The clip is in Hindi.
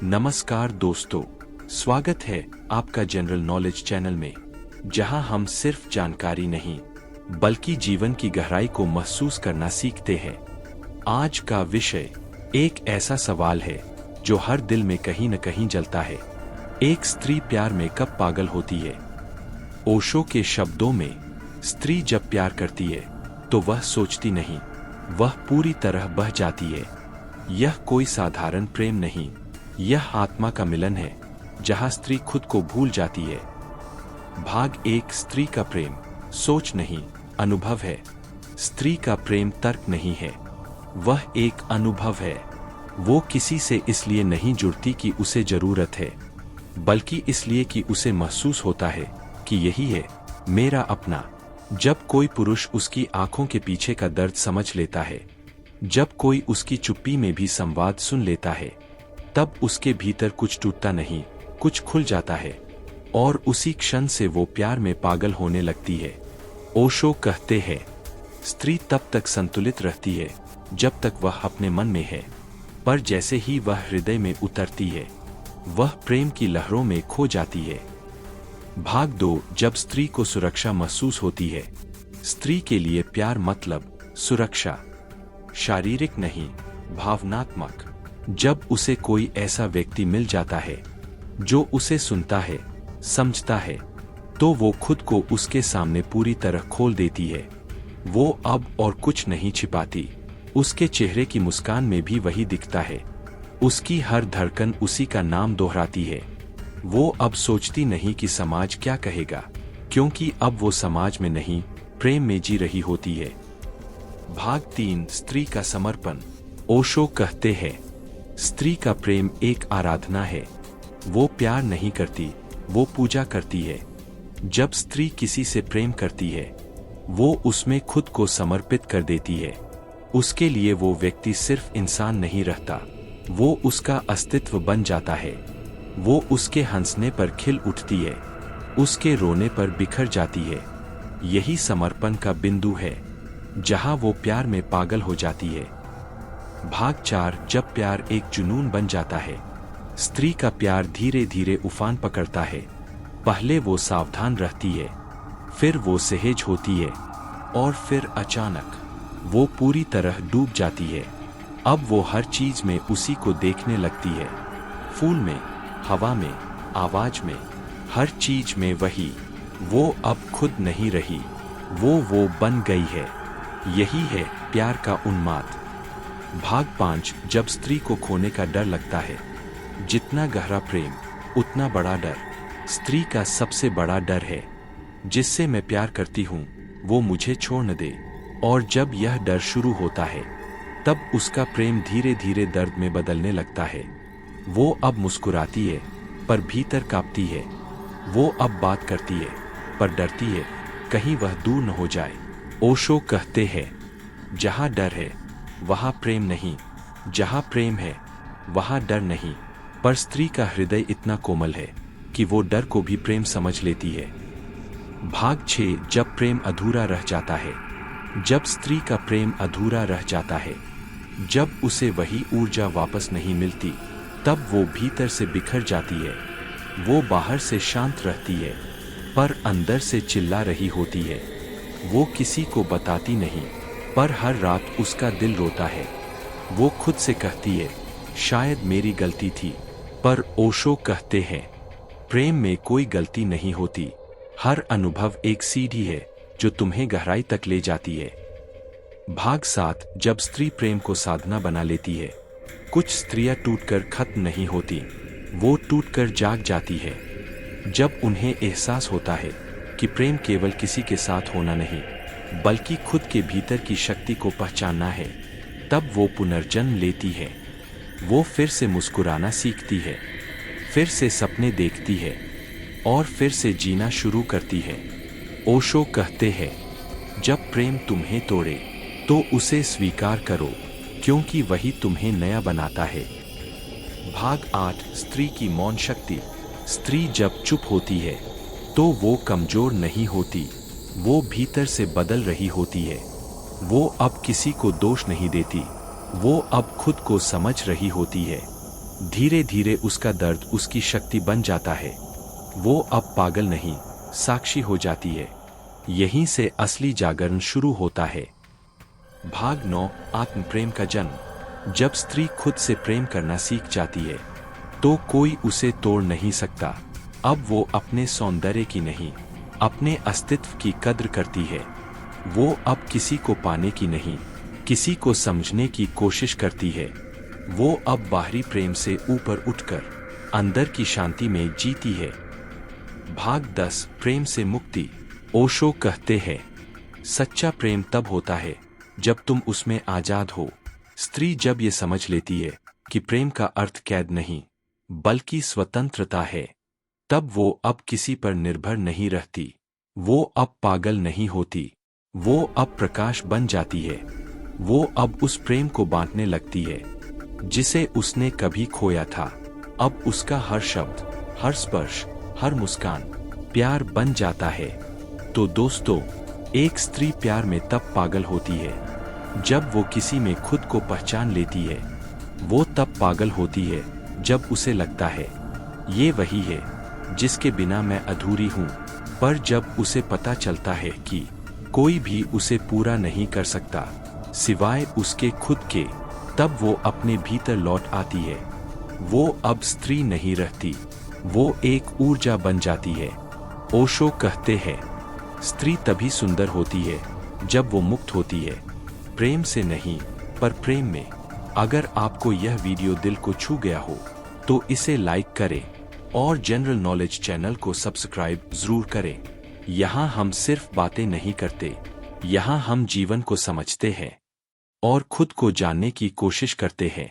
नमस्कार दोस्तों, स्वागत है आपका जनरल नॉलेज चैनल में, जहां हम सिर्फ जानकारी नहीं बल्कि जीवन की गहराई को महसूस करना सीखते हैं। आज का विषय एक ऐसा सवाल है जो हर दिल में कहीं न कहीं जलता है। एक स्त्री प्यार में कब पागल होती है? ओशो के शब्दों में, स्त्री जब प्यार करती है तो वह सोचती नहीं, वह पूरी तरह बह जाती है। यह कोई साधारण प्रेम नहीं, यह आत्मा का मिलन है, जहां स्त्री खुद को भूल जाती है। भाग एक, स्त्री का प्रेम सोच नहीं, अनुभव है। स्त्री का प्रेम तर्क नहीं है, वह एक अनुभव है। वो किसी से इसलिए नहीं जुड़ती कि उसे जरूरत है, बल्कि इसलिए कि उसे महसूस होता है कि यही है मेरा अपना। जब कोई पुरुष उसकी आंखों के पीछे का दर्द समझ लेता है, जब कोई उसकी चुप्पी में भी संवाद सुन लेता है, तब उसके भीतर कुछ टूटता नहीं, कुछ खुल जाता है, और उसी क्षण से वो प्यार में पागल होने लगती है। ओशो कहते हैं, स्त्री तब तक संतुलित रहती है जब तक वह अपने मन में है, पर जैसे ही वह हृदय में उतरती है, वह प्रेम की लहरों में खो जाती है। भाग दो, जब स्त्री को सुरक्षा महसूस होती है। स्त्री के लिए प्यार मतलब सुरक्षा, शारीरिक नहीं, भावनात्मक। जब उसे कोई ऐसा व्यक्ति मिल जाता है जो उसे सुनता है, समझता है, तो वो खुद को उसके सामने पूरी तरह खोल देती है। वो अब और कुछ नहीं छिपाती, उसके चेहरे की मुस्कान में भी वही दिखता है, उसकी हर धड़कन उसी का नाम दोहराती है। वो अब सोचती नहीं कि समाज क्या कहेगा, क्योंकि अब वो समाज में नहीं, प्रेम में जी रही होती है। भाग तीन, स्त्री का समर्पण। ओशो कहते हैं, स्त्री का प्रेम एक आराधना है। वो प्यार नहीं करती, वो पूजा करती है। जब स्त्री किसी से प्रेम करती है, वो उसमें खुद को समर्पित कर देती है। उसके लिए वो व्यक्ति सिर्फ इंसान नहीं रहता, वो उसका अस्तित्व बन जाता है। वो उसके हंसने पर खिल उठती है, उसके रोने पर बिखर जाती है। यही समर्पण का बिंदु है, जहां वो प्यार में पागल हो जाती है। भाग चार, जब प्यार एक जुनून बन जाता है। स्त्री का प्यार धीरे धीरे उफान पकड़ता है। पहले वो सावधान रहती है, फिर वो सहज होती है, और फिर अचानक वो पूरी तरह डूब जाती है। अब वो हर चीज में उसी को देखने लगती है, फूल में, हवा में, आवाज में, हर चीज में वही। वो अब खुद नहीं रही, वो बन गई है। यही है प्यार का उन्माद। भाग पांच, जब स्त्री को खोने का डर लगता है। जितना गहरा प्रेम, उतना बड़ा डर। स्त्री का सबसे बड़ा डर है, जिससे मैं प्यार करती हूँ वो मुझे छोड़ न दे। और जब यह डर शुरू होता है, तब उसका प्रेम धीरे धीरे दर्द में बदलने लगता है। वो अब मुस्कुराती है, पर भीतर कांपती है। वो अब बात करती है, पर डरती है कहीं वह दूर न हो जाए। ओशो कहते हैं, जहाँ डर है वहाँ प्रेम नहीं, जहाँ प्रेम है वहाँ डर नहीं। पर स्त्री का हृदय इतना कोमल है कि वो डर को भी प्रेम समझ लेती है। भाग 6, जब प्रेम अधूरा रह जाता है। जब स्त्री का प्रेम अधूरा रह जाता है, जब उसे वही ऊर्जा वापस नहीं मिलती, तब वो भीतर से बिखर जाती है। वो बाहर से शांत रहती है, पर अंदर से चिल्ला रही होती है। वो किसी को बताती नहीं, पर हर रात उसका दिल रोता है। वो खुद से कहती है, शायद मेरी गलती थी। पर ओशो कहते हैं, प्रेम में कोई गलती नहीं होती। हर अनुभव एक सीढ़ी है जो तुम्हें गहराई तक ले जाती है। भाग 7, जब स्त्री प्रेम को साधना बना लेती है। कुछ स्त्रियां टूटकर खत्म नहीं होती, वो टूटकर जाग जाती है। जब उन्हें एहसास होता है कि प्रेम केवल किसी के साथ होना नहीं, बल्कि खुद के भीतर की शक्ति को पहचानना है, तब वो पुनर्जन्म लेती है। वो फिर से मुस्कुराना सीखती है, फिर से सपने देखती है, और फिर से जीना शुरू करती है। ओशो कहते हैं, जब प्रेम तुम्हें तोड़े तो उसे स्वीकार करो, क्योंकि वही तुम्हें नया बनाता है। भाग 8, स्त्री की मौन शक्ति। स्त्री जब चुप होती है तो वो कमजोर नहीं होती, वो भीतर से बदल रही होती है। वो अब किसी को दोष नहीं देती, वो अब खुद को समझ रही होती है। धीरे धीरे उसका दर्द उसकी शक्ति बन जाता है। वो अब पागल नहीं, साक्षी हो जाती है। यहीं से असली जागरण शुरू होता है। भाग 9 आत्म प्रेम का जन्म। जब स्त्री खुद से प्रेम करना सीख जाती है तो कोई उसे तोड़ नहीं सकता। अब वो अपने सौंदर्य की नहीं, अपने अस्तित्व की कद्र करती है। वो अब किसी को पाने की नहीं, किसी को समझने की कोशिश करती है। वो अब बाहरी प्रेम से ऊपर उठकर अंदर की शांति में जीती है। भाग 10 प्रेम से मुक्ति। ओशो कहते हैं, सच्चा प्रेम तब होता है जब तुम उसमें आजाद हो। स्त्री जब ये समझ लेती है कि प्रेम का अर्थ कैद नहीं बल्कि स्वतंत्रता है, तब वो अब किसी पर निर्भर नहीं रहती। वो अब पागल नहीं होती, वो अब प्रकाश बन जाती है। वो अब उस प्रेम को बांटने लगती है जिसे उसने कभी खोया था। अब उसका हर शब्द, हर स्पर्श, हर मुस्कान प्यार बन जाता है। तो दोस्तों, एक स्त्री प्यार में तब पागल होती है जब वो किसी में खुद को पहचान लेती है। वो तब पागल होती है जब उसे लगता है ये वही है जिसके बिना मैं अधूरी हूँ। पर जब उसे पता चलता है कि कोई भी उसे पूरा नहीं कर सकता सिवाय उसके खुद के, तब वो अपने भीतर लौट आती है। वो अब स्त्री नहीं रहती, वो एक ऊर्जा बन जाती है। ओशो कहते हैं, स्त्री तभी सुंदर होती है जब वो मुक्त होती है, प्रेम से नहीं पर प्रेम में। अगर आपको यह वीडियो दिल को छू गया हो तो इसे लाइक करें और जनरल नॉलेज चैनल को सब्सक्राइब जरूर करें। यहाँ हम सिर्फ बातें नहीं करते, यहाँ हम जीवन को समझते हैं और खुद को जानने की कोशिश करते हैं।